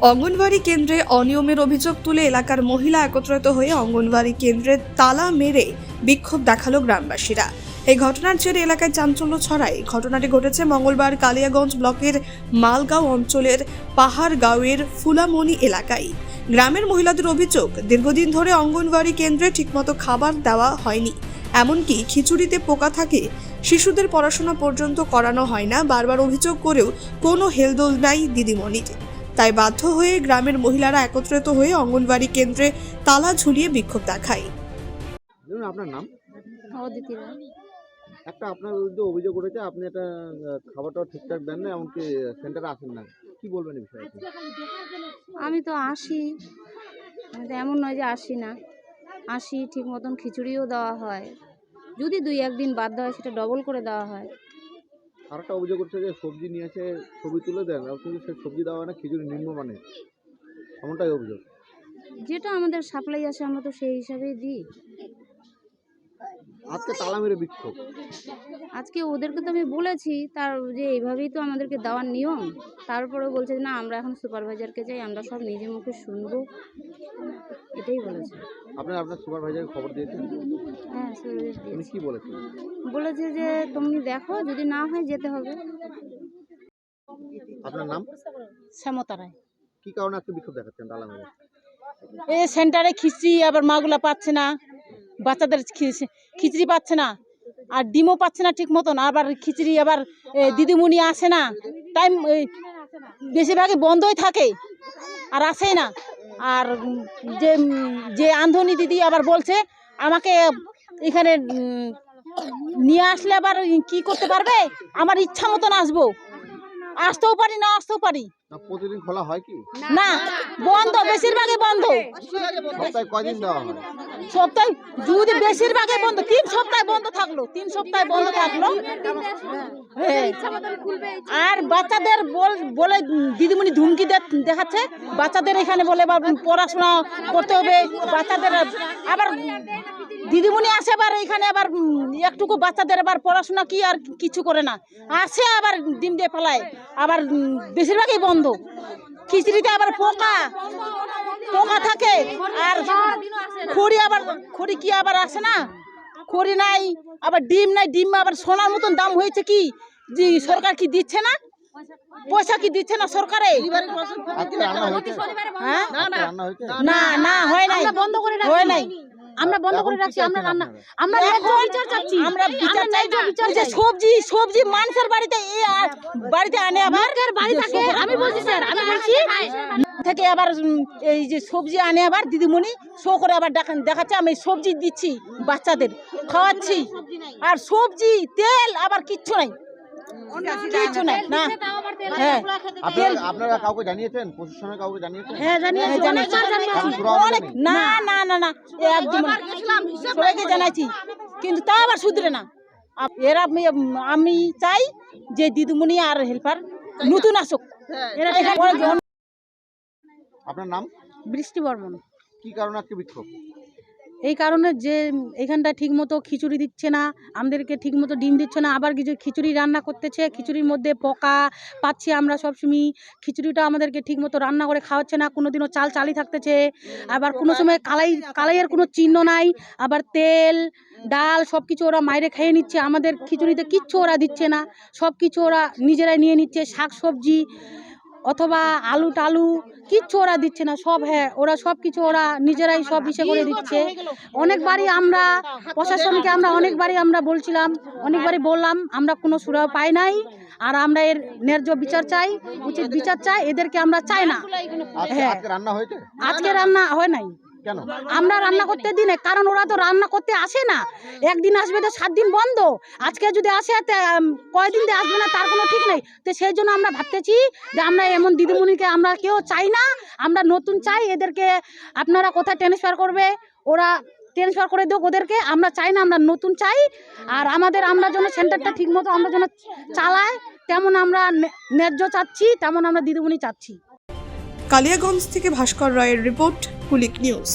অঙ্গনওয়াড়ি কেন্দ্রে অনিয়মের অভিযোগ তুলে এলাকার মহিলা একত্রিত হয়ে অঙ্গনওয়াড়ি কেন্দ্রে তালা মেরে বিক্ষোভ দেখালো গ্রামবাসীরা। এই ঘটনার জেরে এলাকায় চাঞ্চল্য ছড়ায়। ঘটনাটি ঘটেছে মঙ্গলবার কালিয়াগঞ্জ ব্লকের মালগাঁও অঞ্চলের পাহাড়গাঁওয়ের ফুলামণি এলাকায়। গ্রামের মহিলাদের অভিযোগ, দীর্ঘদিন ধরে অঙ্গনওয়াড়ি কেন্দ্রে ঠিকমতো খাবার দেওয়া হয়নি, এমনকি খিচুড়িতে পোকা থাকে, শিশুদের পড়াশোনা পর্যন্ত করানো হয় না। বারবার অভিযোগ করেও কোনো হেলদোল নাই দিদিমণির। তাই বাধ্য হয়ে গ্রামের মহিলারা একত্রিত হয়ে অঙ্গনওয়াড়ি কেন্দ্রে তালা ঝুলিয়ে বিক্ষোভ দেখায়। আপনার নাম? অদিতি রায়। একটা আপনার বিরুদ্ধে অভিযোগ উঠেছে, আপনি একটা খাবারটা ঠিকঠাক দেন না, এমনকি সেন্টারে আসেন না, কি বলবেন এই বিষয়ে? আমি তো আসি, আমি তো এমন নয় যে আসি না, আসি ঠিক মতন খিচুড়িও দেওয়া হয়, যদি 2-1 দিন বাদ দেওয়া হয় সেটা ডবল করে দেওয়া হয়। আর একটা অভিযোগ উঠছে যে সবজি নিয়ে এসে ছবি তুলে দেন, কিন্তু সেই সবজি দেওয়া হয় না, খিচুড়ি নিম্নমানের, এমনটাই অভিযোগ। যেটা আমাদের সাপ্লাই আসে আমরা তো সেই হিসাবেই দিই। আজকে তালা মেরে বিক্ষোভ, আজকে ওদেরকে তো আমি বলেছি তার যে এইভাবেই তো আমাদেরকে দেওয়ার নিয়ম, তারপরেও বলছে যে না আমরা এখন সুপারভাইজারকে চাই, আমরা সব নিজে মুখে শুনবো, এটাই বলেছে। আপনার সুপারভাইজারকে খবর দিয়েছেন? হ্যাঁ, সুপারভাইজার উনি দিয়েছে। কি বলেছেন? বলেছে যে তুমি দেখো, যদি না হয় যেতে হবে। আপনার নাম? শ্যামতা রায়। কি কারণে আজকে বিক্ষোভ দেখাচ্ছেন তালা মেরে? এই সেন্টারে খিচড়ি আবার মাগুলা পাচ্ছে না, বাচ্চাদের খিচড়ি পাচ্ছে না, আর ডিমও পাচ্ছে না ঠিক মতন, আবার খিচড়ি আবার দিদিমণি আসে না, টাইম বেশিরভাগই বন্ধই থাকে আর আসেই না। আর যে যে আন্ধনি দিদি আবার বলছে আমাকে এখানে নিয়ে আসলে আবার কি করতে পারবে, আমার ইচ্ছা মতন আসবো, আসতেও পারি না আসতেও পারি না, প্রতিদিন খোলা হয় কি? না, বন্ধ, বেশিরভাগই বন্ধ। সপ্তাহে কয়দিন দেওয়া হয়? সপ্তাহে যদি বেশিরভাগই বন্ধ, 3 সপ্তাহ বন্ধ থাকলো, 3 সপ্তাহ বন্ধ থাকলো। আর বাচ্চাদের বলে দিদিমণি ধুমকি দেখাচ্ছে, বাচ্চাদের এখানে বলে পড়াশোনা করতে হবে, বাচ্চাদের আবার দিদিমণি আসে আবার এখানে আবার একটুকু বাচ্চাদের আবার পড়াশোনা কি আর কিছু করে না, আসে আবার ডিম দিয়ে ফেলায়, আবার বেশিরভাগই বন্ধ। খিচড়িতে আবার পোকা থাকে, আর খড়ি কি আবার আসে না, খড়ি নাই, আবার ডিম নাই, ডিম আবার সোনার মতন দাম হয়েছে, কি যে সরকার কি দিচ্ছে না, পয়সা কি দিচ্ছে না সরকারে? হ্যাঁ, না না হয় নাই, বন্ধ করে হয় নাই, আমরা বন্ধ করে রাখছি। আমরা রান্না, আমরা বিচার চাচ্ছি, আমরা বিচার চাই। যে সবজি মানুষের বাড়িতে আনে, আবার বাড়ি থাকে, আমি বলছি স্যার, আমি বলছি থেকে আবার এই যে সবজি আনে, আবার দিদিমণি শো করে আবার দেখাচ্ছে আমি সবজি দিচ্ছি, বাচ্চাদের খাওয়াচ্ছি, আর সবজি তেল আবার কিচ্ছু নাই, কিছু নাই না। হ্যাঁ, আপনারা কাউকে জানিয়েছেন? প্রশাসনের কাউকে জানিয়েছেন? হ্যাঁ জানিয়েছি, অনেকবার জানিয়েছি, অনেক। না না না না, একদম সবাইকে জানাইছি, কিন্তু তাও আবার শুধরে না। এরা আমি চাই যে দিদিমণি আর হেল্পার নতুন আসুক। আপনার নাম? বৃষ্টি বর্মন। কি কারণে আজকে বিক্ষোভ? এই কারণে যে এখানটা ঠিকমতো খিচুড়ি দিচ্ছে না, আমাদেরকে ঠিকমতো ডিম দিচ্ছে না, আবার কিছু খিচুড়ি রান্না করতেছে, খিচুড়ির মধ্যে পোকা পাচ্ছি আমরা সবসময়, খিচুড়িটা আমাদেরকে ঠিকমতো রান্না করে খাওয়াচ্ছে না, কোনোদিনও চালই থাকতেছে, আবার কোনো সময় কালাইয়ের কোনো চিহ্ন নাই, আবার তেল ডাল সব কিছু ওরা মাইরে খেয়ে নিচ্ছে, আমাদের খিচুড়িতে কিচ্ছু ওরা দিচ্ছে না, সব কিছু ওরা নিজেরাই নিয়ে নিচ্ছে, শাক সবজি অথবা আলু টালু কিচ্ছু ওরা দিচ্ছে না, সব হ্যাঁ ওরা সব কিছু ওরা নিজেরাই সব ইসে করে দিচ্ছে। অনেকবারই আমরা প্রশাসনকে অনেকবারই আমরা বলছিলাম, অনেকবারই বললাম, আমরা কোনো সুরাহ পাই নাই, আর আমরা এর ন্যায্য বিচার চাই, উচিত বিচার চাই, এদেরকে আমরা চাই না। হ্যাঁ, আজকে রান্না হয় নাই, আমরা রান্না করতে দিই না, কারণ ওরা তো রান্না করতে আসে না, একদিন আসবে তো 7 দিন বন্ধ, আজকে যদি আসে কয়দিন দিয়ে আসবে না তার কোনো ঠিক নেই। তো সেই জন্য আমরা ভাবতেছি যে আমরা এমন দিদিমণিকে আমরা কেউ চাই না, আমরা নতুন চাই, এদেরকে আপনারা কোথায় ট্রান্সফার করবে ওরা ট্রান্সফার করে দেখ ওদেরকে, আমরা চাই না, আমরা নতুন চাই। আর আমরা যেন সেন্টারটা ঠিক মতো আমরা যেন চালাই, তেমন আমরা ন্যায্য চাচ্ছি, তেমন আমরা দিদিমণি চাচ্ছি। কালিয়াগঞ্জ থেকে ভাস্কর রায়ের রিপোর্ট, কুলিক নিউজ।